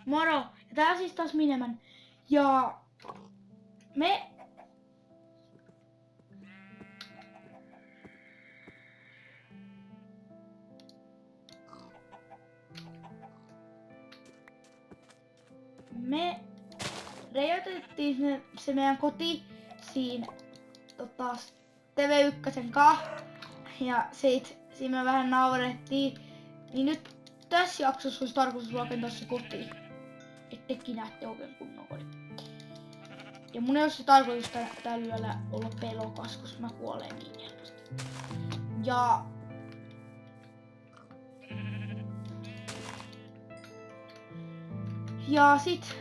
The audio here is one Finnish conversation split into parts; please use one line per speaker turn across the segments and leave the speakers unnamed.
Moro! Ja tää on siis taas Minemän. Ja me... Me rajoitettiin se meidän koti siinä TV1 kanssa. Ja siinä me vähän naurettiin. Niin nyt tässä jaksossa olisi tarkoitus rakentaa se koti. Ettekin näette oikein kunnon kodin. Ja mun ei ole se tarkoitus tällä yöllä olla pelokas, koska mä kuolen niin helposti. Ja sit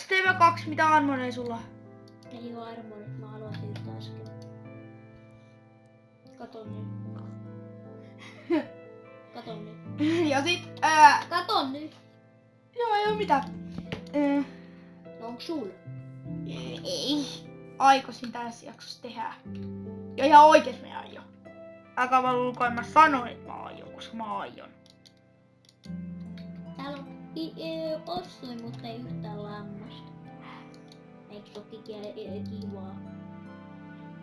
TV2, mitä armoreja sulla?
Ei oo armorit, mä haluaisin yhtä äsken. Kato nyt. Kato nyt.
Ja sit
Kato nyt!
joo, ei oo mitään.
No onks sul?
Ei. Aikoisin tässä jaksossa tehdä. Ja ihan oikees mä aion. Älkää vaan luuko, mä sanoin, että mä aion, koska mä aion.
Täällä on ossui, mutta ei yhtään lammasta. Eiks toki kivaa?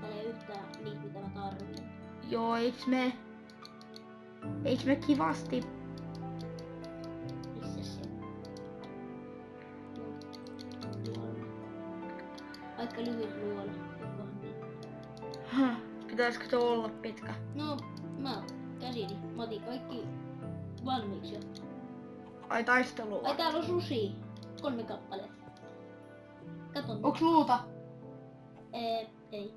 Täällä ei yhtään niitä, mitä mä tarvitsen.
Joo, eiks me kivasti?
Missä se on? Luola. Aika lyhyt luola. Jokohan niin.
Pitäisikö se olla pitkä?
No, mä käsini. Mä otin kaikki valmiiksi jo.
Ai taistelua.
Ai täällä on susi. 3 kappaletta. Kato nyt.
Onks luuta?
Ei.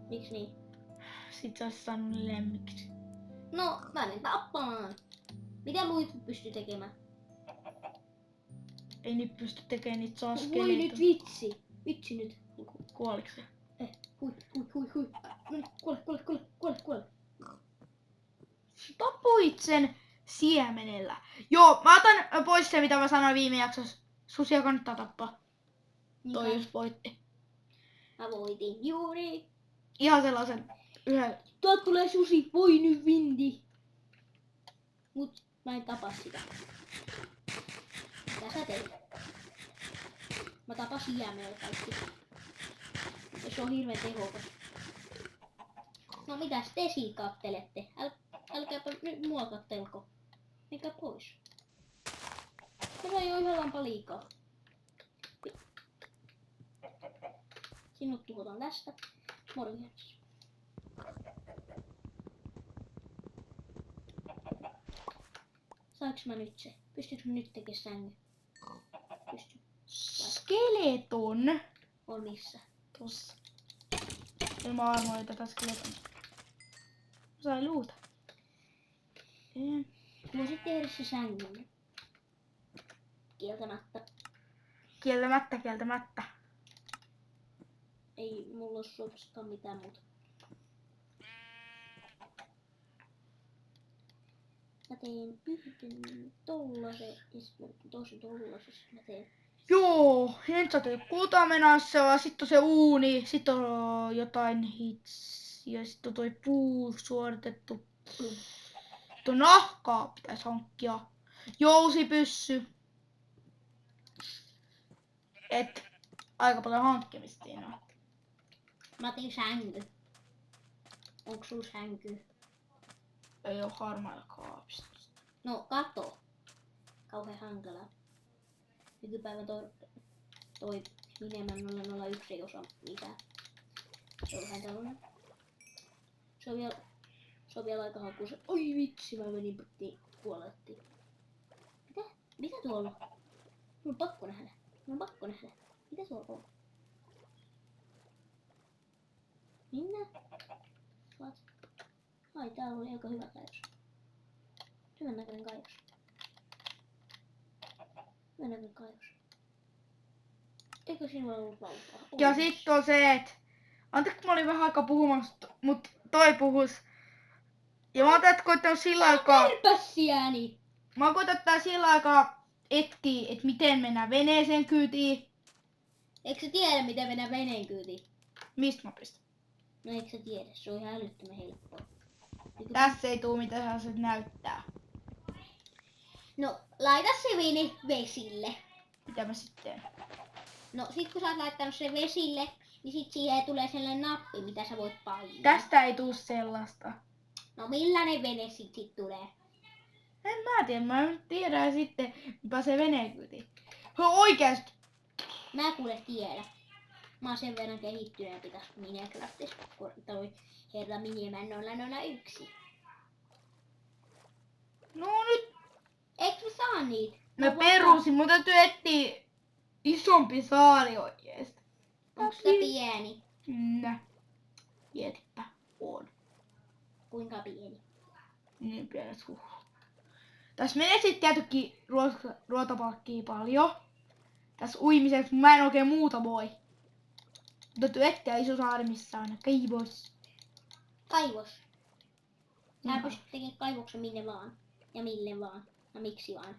Miksi niin?
Sit sä ois saanut lemmiksi.
No, mä menen tappamaan. Mitä luit pystyy tekemään?
Ei nyt pysty tekemään niitä
Voi
soskeleita.
nyt vitsi. Vitsi nyt.
Kuoliks se?
Hui. No niin, kuole.
Tapuit sen siemenellä. Joo, mä otan pois se, mitä mä sanoin viime jaksossa. Susia kannattaa tappaa. Toi jos voitti.
Mä voitin juuri.
Ihan sellaisen yhden.
Tuolta tulee susi. Voi nyt vindi. Mut mä en tapa sitä. Mitä sä teit? Mä tapasin jäämeellä kaikki. Ja se on hirveen tehokas. No mitäs te siinä kattelette? Älkääpä nyt mua kattelko. Menkää pois. Mä ei oo ihan lampa liikaa. Sinut tuhotaan tästä. Morjens. Saanko mä nyt se? Pystytkö nyt tekemään sängyn? Pystyn.
Skeleton.
On missä?
Tossa. Ilman armoja tätä skeleton. Sai luuta.
Voisit tehdä se sängyn. Kieltämättä.
Kieltämättä.
Ei mulla oo suosikaan mitään muuta. Mä teen yhden tollasen ja sitten toisen tollasen. Mä teen.
Joo, ensin sä teet kultamenassa, sitten on se uuni, sitten on jotain hitsiä, sitten on toi puu suoritettu. Tuo nahkaa pitäisi hankkia. Jousipyssy. Et aika paljon hankkimista siinä on.
Mä tein sänky. Onks sul sänky?
Ei oo harmailla kaapista.
No kato. Kauhean hankala. Nykypäivän toi Minemän 001 ei osaa mitään. Se on vähän tällainen. Se on vielä aika hakuisa. Oi vitsi, mä menin kuolettiin. Mitä tuolla on? Mun on pakko nähdä. Mitä tuolla on? Minä? What? Ai, täällä oli aika hyvä kaivos. Hyvän näköinen kaivos. Eikö sinulla ollut valtaa?
Ja sitten on se, että anteeksi kun mä olin vähän aikaa puhumassa, mut toi puhus. Ja mä oon tätä koittanut sillä aikaa.
Kärpäsiäni!
Mä oon koittanut sillä aikaa etsiä, että miten mennään veneeseen kyytiin.
Eikö sä tiedä, miten mennään veneen kyytiin?
Mistä mä pistän?
No eikö sä tiedä? Se on ihan älyttömän helppoa.
Tässä ei tuu mitä se näyttää.
No, laita se vene vesille.
Mitä mä sitten teen?
No, sit kun sä oot laittanut sen vesille, niin sit siihen tulee sellainen nappi, mitä sä voit painaa.
Tästä ei tuu sellaista.
No, millainen vene sit tulee?
En mä tiedä, mä en tiedä sitten, mitä se vene kyti. Oikeesti.
Mä kuule tiedä. Mä oon sen verran kehittyneempi tässä Minecraftissa, kun toi herra Miniman 001.
No nyt.
Eikö mä saa niitä?
Mä perusin, mun täytyy etsiä isompi saari oikeesti.
Onko se pieni?
Nä. Mietipä. On.
Kuinka pieni?
Niin pienet Tässä menee sitten tietenkin ruotapalkkia paljon. Tässä uimiseksi mä en oikein muuta voi. Täytyy etsiä iso saari, missä on kaivos.
Kaivos. Sä
Mm.
pystyt tekemään kaivoksen minne vaan. Ja mille vaan. Ja miksi vaan.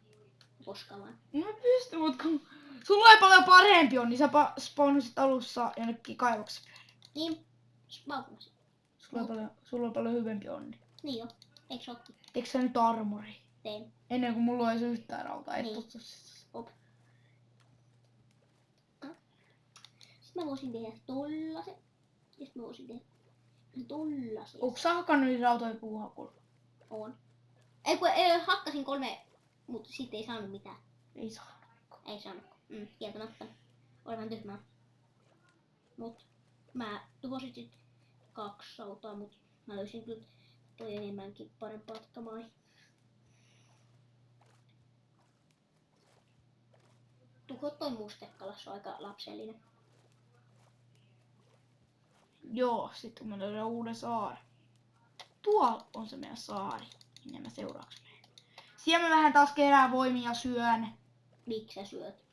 Koska vaan.
No mä pystyn, mut kun sulla ei paljon parempi on, niin sä spawnasit alussa jonnekin kaivoksessa.
Niin, spawnasin.
Sulla on paljon hyvempi onni.
Niin jo. Eikö se ookin?
Eikö sä nyt armori?
Tein.
Ennen kuin mulla olisi yhtään rautaa.
Niin. Op. Sitten mä voisin tehdä tollasen. Ja sitten mä voisin tehdä tollasen.
Onko sä hakannut niitä rautoja puuhakulla?
On. Ei kun hakkasin 3, mutta sitten ei saanut mitään.
Ei saa.
Ei saanut. Kieltämättä. Oli vähän tyhmää. Mut mä tuhosin sit 2 rautaa, mut mä löysin kyllä toi enemmänkin parempaa kamaa. Tuho toi mustekala, se on aika lapsellinen.
Joo, sitten mä löydän uuden saari. Tuolla on se meidän saari, minne mä seuraavaksi menen. Siellä mä vähän taas kerään voimia syön.
Miksi sä syöt?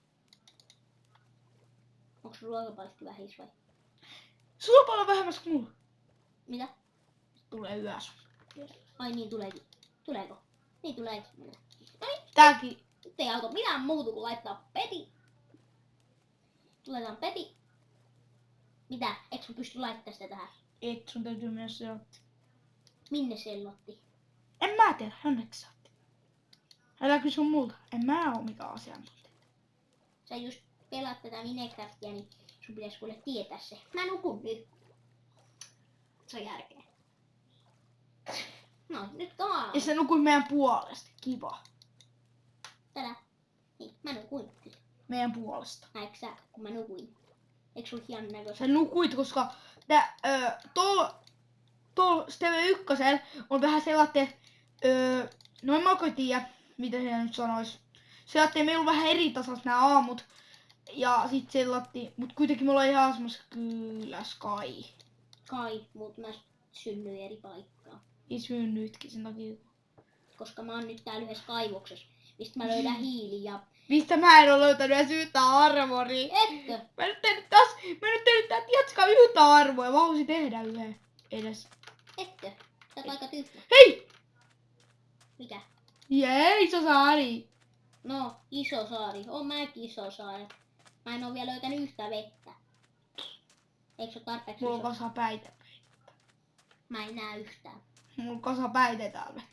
Onko sun ruokapalkki vähis vai?
Sulla on paljon vähemmäs kuin mulla.
Mitä?
Tulee yös.
Ai niin tuleekin. Tuleeko? Niin tuleekin. No niin,
Tääkin.
nyt ei auta mitään muuta kuin laittaa peti. Tuletaan peti. Mitä? Eikö sun pysty laittamaan sitä tähän?
Et sun täytyy mennä sieltä.
Minne se lotti?
En mä tiedä, onneksi saatte. Älä kysy multa. En mä oo mikään asiantuntija.
Sä just pelaat tätä Minecraftia, niin sun pitäis kuule tietää se. Mä nukun nyt. Se on järkeä. No, nyt kaa.
Ja sä nukuit meidän puolesta. Kiva.
Tälä. Niin, mä nukuin kyllä.
Meidän puolesta.
Näetkö sä, kun mä nukuin? Eikö sul hienon näköistä?
Sä nukuit, koska tuolla TV1 on vähän sellainen, no en mä oikein tiedä, mitä se nyt sanois. Sellainen, meillä on vähän eri tasas nämä aamut. Ja sit sellainen, mut kuitenkin me ollaan ihan samassa kylässä kai.
Kai, mut mä synnyin eri paikkaan.
Ismyyn nytkin sen takia.
Koska mä oon nyt täällä yhdessä kaivoksessa, mistä mä löydän hiili ja...
Mistä mä en oo löytänyt edes yhtään armoria.
Etkö?
Mä nyt tehnyt tää tietskä yhtä armoa. Mä haluaisin tehdä yhden edes.
Etkö? Sä oot aika tyhmä.
Hei!
Mikä?
Jee, iso saari.
No, iso saari. On mäkin iso saari. Mä en oo vielä löytänyt yhtään vettä. Eikö se oo tarpeeksi
Mulla on
iso?
kasa päitä.
Mä en näe yhtään.
Mulla on kasa päitä täällä vettä.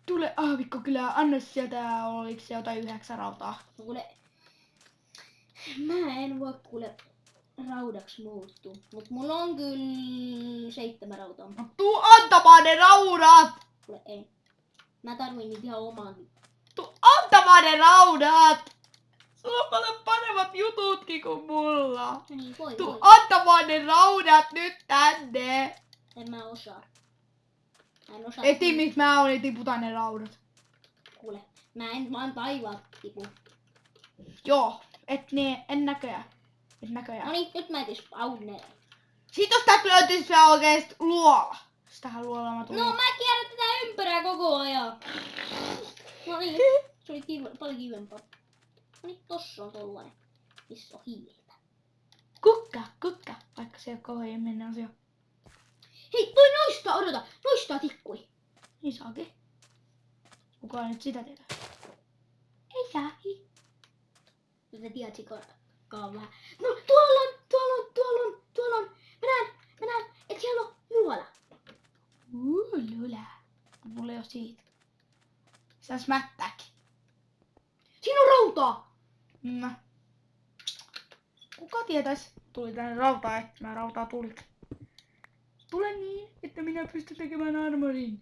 Tule aavikko kyllä, anna sieltä, oliko se jotain 9 rautaa?
No kuule... Mä en voi kuule raudaksi muuttua. Mut mulla on kyllä 7 rautaa.
No tuu antamaan ne raudat!
Kuule ei. Mä tarviin niitä ihan omaan.
Tuu antamaan ne raudat! Sulla on paljon paremmat jututkin kuin mulla.
No niin, voi.
Tuu antamaan ne raudat nyt tänne!
En mä osaa. Mä en osaa.
Eti miksi mä olin tiputan ne raudat.
Kuule, mä en vaan taivaan tipu.
Joo, en näköjään. Et näköjään.
No niin, nyt mä etin spawner.
Sit jos täältä löytyis vielä oikeesti luola. Sitähän luolaa mä tulin.
No mä kierrän tätä ympyrää koko ajan. No niin, se oli paljon kivempaa. No niin, tossa on tollanen. Missä on hiiltä.
Kukka. Vaikka se ei oo kauhean mennä asia.
Hei, toi noistaa tikkui.
Niin saakin. Kuka nyt sitä tehdä? Ei saakin.
No sä tiedät sikaan vähän. No tuolla on. Mä näen, että siellä on luola.
Lylä. Mulla ei oo siitä. Säs mättääkin.
Siinä on rautaa!
No. Kuka tietäis? Tuli tänne rautaa etsimään. Rautaa tuli. Tule niin, että minä pystyn tekemään armorin.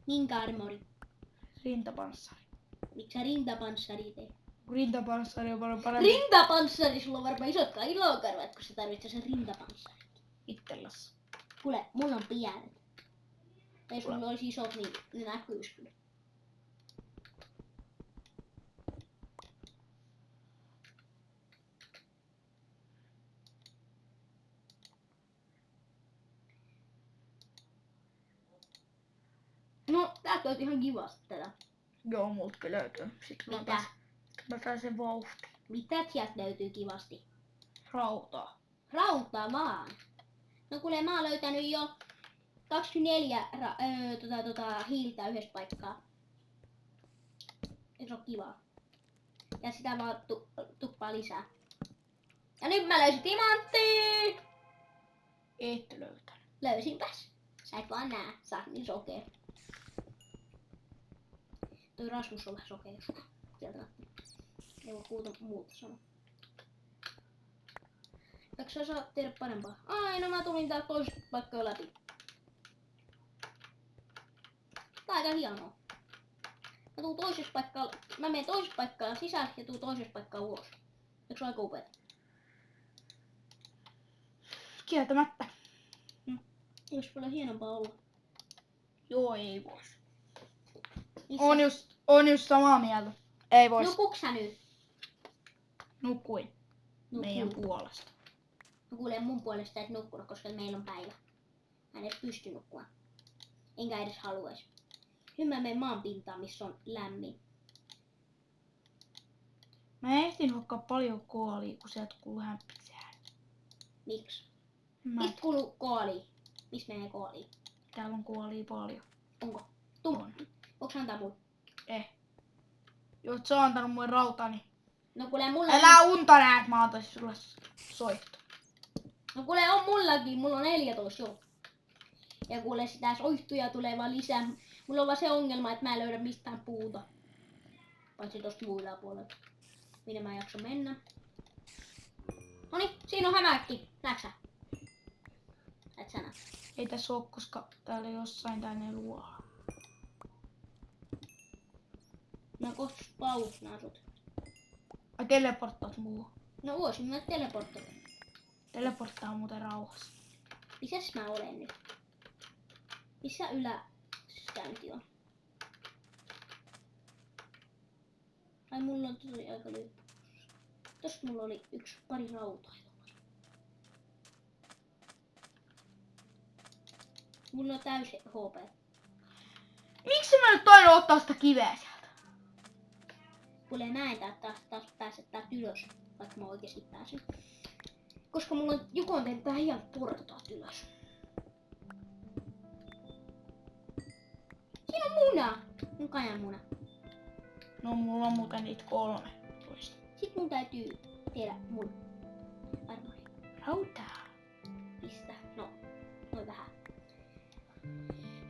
Minkä armori?
Rintapanssari.
Miksi sä rintapanssari teet?
Rintapanssari on paljon parempi.
Rintapanssari! Sulla on varmaan isot ilokarvat, kun sä tarvitset sen rintapanssari.
Itselläs.
Kuule, mulla on pienet. Tai jos mulla olisi isot, niin ne näkyis kyllä. No, tää on ihan kivasti tätä.
Joo, multakin löytyy. Sitten
Mitä?
mä pääsen vauhtiin.
Mitä sieltä löytyy kivasti?
Rautaa.
Rautaa vaan. No kuule, mä oon löytänyt jo 24 hiiltä yhdessä paikkaa. Se on kivaa. Ja sitä vaan tuppaa lisää. Ja nyt mä löysin timanttia!
Et löytänyt.
Löysinpäs. Sä et vaan nää. Sä oot niin sokea. Toi Rasmus on vähän sokea. Sieltä ei voi muuta sanoa. Eikö sä saa tehdä parempaa? Ai no mä tulin täältä toisesta paikkaa läpi. Tää on aika hienoa. Mä menen toisesta paikkaan sisään ja tuun toisesta paikkaan ulos. Eikö se ole aika upeeta?
Kieltämättä.
Olisi paljon hienompaa olla.
Joo, ei vois.
Missä?
On just samaa mieltä. Ei vois.
Nukuks sä nyt?
Nukuin. Meidän puolesta.
No kuule, mun puolesta et nukkunut, koska meillä on päivä. Mä en edes pysty nukkumaan. Enkä edes haluais. Nyt mä menen maan pintaan, missä on lämmin.
Mä ehtin hokkaa paljon koolia, kun sieltä kuuluu hämppisää.
Miksi?
Mä...
Kuuluu kooli. Missä menee kooliin?
Täällä on koolia paljon.
Onko? Tuu.
On.
Onko antaa mulle?
Jos sä oot antanut mulle rautaa, niin...
No kuule, mulla
Älä unta näet, mä antaisin sulle soitto.
No kuule, on mullakin. Mulla on 14 jo. Ja kuule, sitä soihtuja tulee vaan lisää. Mulla on vaan se ongelma, että mä en löydä mistään puuta. Paitsi tosta muilla puolella. Minne mä en jaksa mennä. Noniin, siinä on hämähäkki. Näetkö sä? Et sä näe.
Ei tässä oo, koska täällä jossain tänne luo.
Mä kohta pausnaan sut.
Ai teleporttaat muu.
No voisin mä teleportata.
Teleporttaa muuten rauhassa.
Missäs mä olen nyt? Missä yläkäynti on? Ai mulla on tosi aika lyhyt. Tossa mulla oli pari rautaa. Mulla on täysi HP.
Miksi mä nyt toin ottaa sitä kiveä sieltä?
Kuule, mä en taas pääse täältä ylös, vaikka mä oikeesti pääsen. Koska mulla on Jukon tehnyt tähän ihan portaat ylös. Siinä on muna! Mun kananmuna.
No mulla on muuten niitä 13.
Sit mun täytyy tehdä mun armori.
Rautaa.
Pistä. No, noin vähän.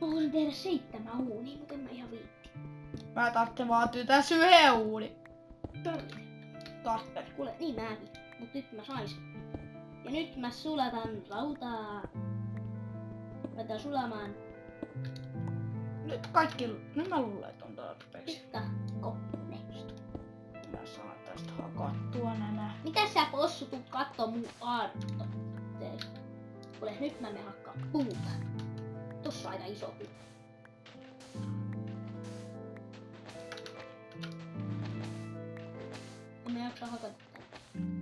Mä voisin tehdä 7 uunia, mutta en mä ihan viitti.
Mä tarvitsen vaan tässä yhden uuni. Tarvitsen.
Kuule, niin mäkin. Mut nyt mä saisin. Ja nyt mä sulatan rautaa. Laitetaan sulamaan.
Nyt mä luulen, että on tarpeeksi.
Tikka, next.
Mä saan tästä hakattua nämä.
Mitä sä possu tuut kattoo mun aarto? Kuule, nyt mä menen hakkaa puuta. Tossa on aika iso puu. En mä jaksa hakata tätä.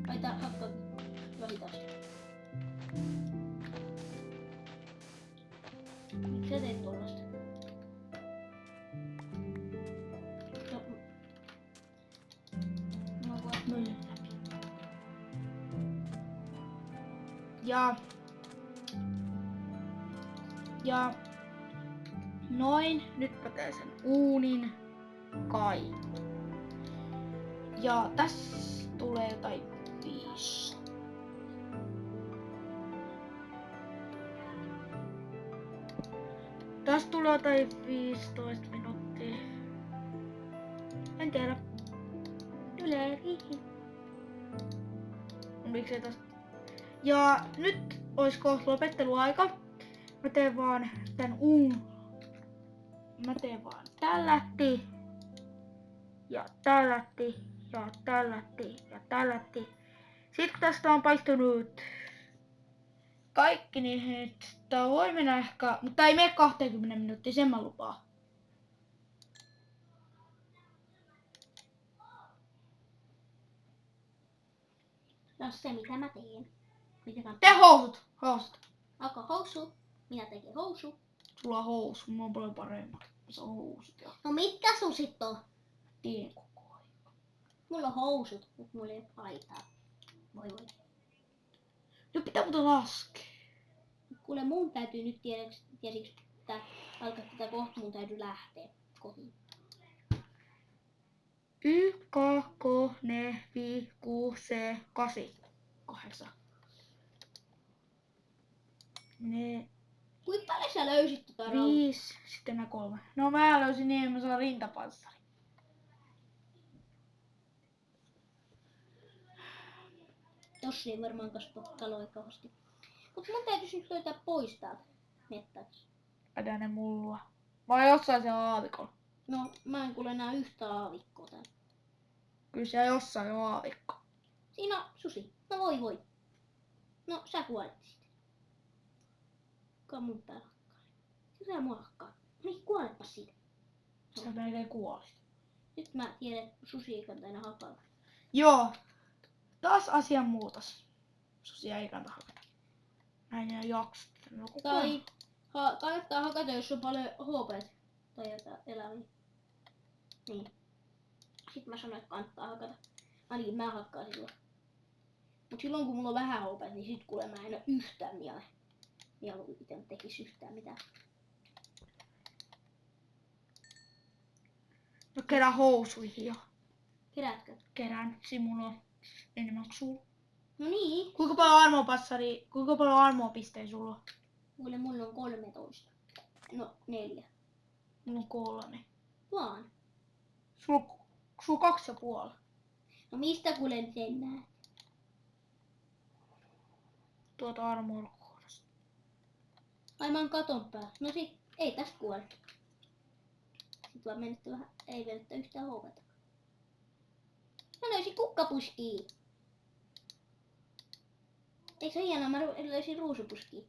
Laita hakkaa jo hitaasti. Miksi sä teet tollasta? No. Mä voin
Mylly läpi. Ja noin. Nyt mä teen sen uunin. Kai. Ja tässä tulee jotain 5. Tästä tulee jotain 15 minuuttia. En tiedä. Tulee riihi. Miksei tästä? Ja nyt ois kohta lopetteluaika. Mä teen vaan tän Mä teen vaan tällätti. Ja tällätti. Ja tällätti. Ja tällätti. Sitten kun tästä on paistunut kaikki, niin tää voi mennä ehkä, mutta ei mene 20 minuuttia, sen mä lupaan.
No se mitä mä teen.
Tee housut! Housut.
Alko housu? Minä tekee housu.
Sulla on housu, mulla on paljon paremmat. Se on housut ja
No mitkä sun sit on?
teen koko ajan.
Mulla on housut, mutta mulla ei ole paitaa. Voi.
Nyt pitää muuta laskea.
Kuule mun täytyy nyt tiesiks, että alkaa tätä kohta mun täytyy lähteä kotiin.
1, 2, 4, 5, 6, 7, 8. 8. Ne
Kuinka paljon sä löysit tota
5, sitten nämä 3. No mä löysin niin, että mä saan rintapanssari.
Tossa ei varmaan kasva kaloja kauheasti. Mut mun täytyis nyt löytää pois täältä mettästä.
Pätää ne mulla. Vai jossain se aavikolla.
No mä en kuule näe yhtä aavikkoa täällä.
Kyllä siellä jossain on aavikko.
Siinä on susi. No voi. No sä kuolet sitten. Kuka mun päällä hakkaa? Sä mua hakkaa. No niin kuolepa siitä.
Sä melkein kuolit.
Nyt mä tiedän, että susi ei kannata enää hakata.
Joo. Taas asian muutos. Susia ei kannata hakata. Näin ei jaksa. No,
Tai kannattaa hakata, jos on paljon HP tai jotain eläimiä. Niin. Sitten mä sanoin, että kannattaa hakata. Ainakin mä hakkaan silloin. Mut silloin kun mulla on vähän HP, niin sit kuule mä en oo yhtään mielu ite tekis yhtään mitään.
No kerää housuihin jo.
Keräätkö?
Kerään. Simulla on enemmän kuin sulla.
No niin.
Kuinka paljon armopisteitä sulla on?
Kuule mulla on 13. No 4.
Mulla on 3.
Vaan.
Sulla on 2,5.
No mistä kuule sen näet?
Tuota armor-kohdasta.
Ai mä oon katon päällä. No sit ei tästä kuole. Sit vaan menettä vähän, ei menettä yhtään HP:tä. Mä löysin kukkapuskiin. Eikö se hienoa? Mä löysin ruusupuskiin.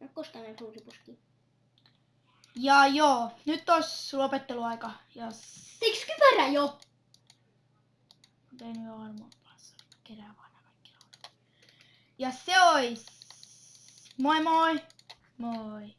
Mä en koskaan näin ruusupuskiin.
Ja joo, nyt olisi lopetteluaika. Ja
Eiks kypärä jo?
tein jo armor-passa. Kerää vaan nämä kaikki. Ja se ois. Moi moi! Moi!